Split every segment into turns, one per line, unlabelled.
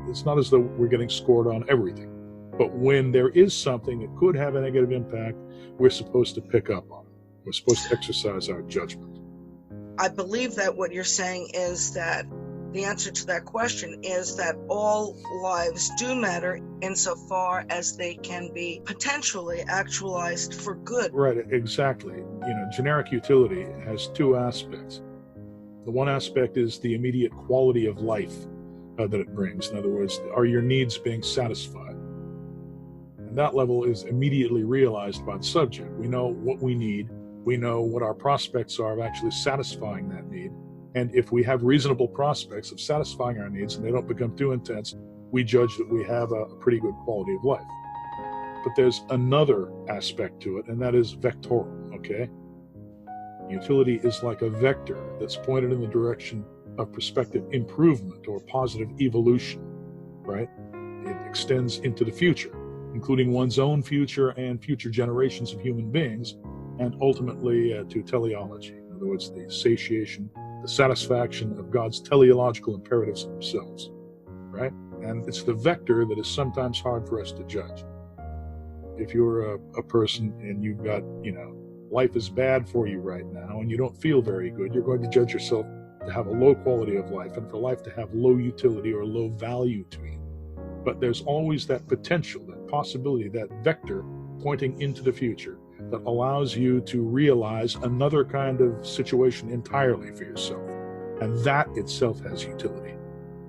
It's not as though we're getting scored on everything. But when there is something that could have a negative impact, we're supposed to pick up on it. We're supposed to exercise our judgment.
I believe that what you're saying is that the answer to that question is that all lives do matter insofar as they can be potentially actualized for good.
Right, exactly. Generic utility has two aspects. The one aspect is the immediate quality of life that it brings. In other words, are your needs being satisfied? And that level is immediately realized by the subject. We know what we need. We know what our prospects are of actually satisfying that need. And if we have reasonable prospects of satisfying our needs and they don't become too intense, we judge that we have a pretty good quality of life. But there's another aspect to it, and that is vectoral, okay? Utility is like a vector that's pointed in the direction of prospective improvement or positive evolution, right? It extends into the future, including one's own future and future generations of human beings, and ultimately to teleology. In other words, the satiation, the satisfaction of God's teleological imperatives themselves, right? And it's the vector that is sometimes hard for us to judge. If you're a person and you've got, life is bad for you right now and you don't feel very good, you're going to judge yourself to have a low quality of life and for life to have low utility or low value to you. But there's always that potential, that possibility, that vector pointing into the future that allows you to realize another kind of situation entirely for yourself. And that itself has utility.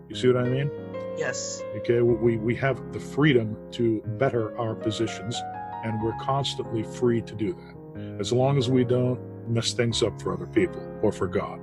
You see what I mean?
Yes.
Okay, we have the freedom to better our positions, and we're constantly free to do that, as long as we don't mess things up for other people or for God.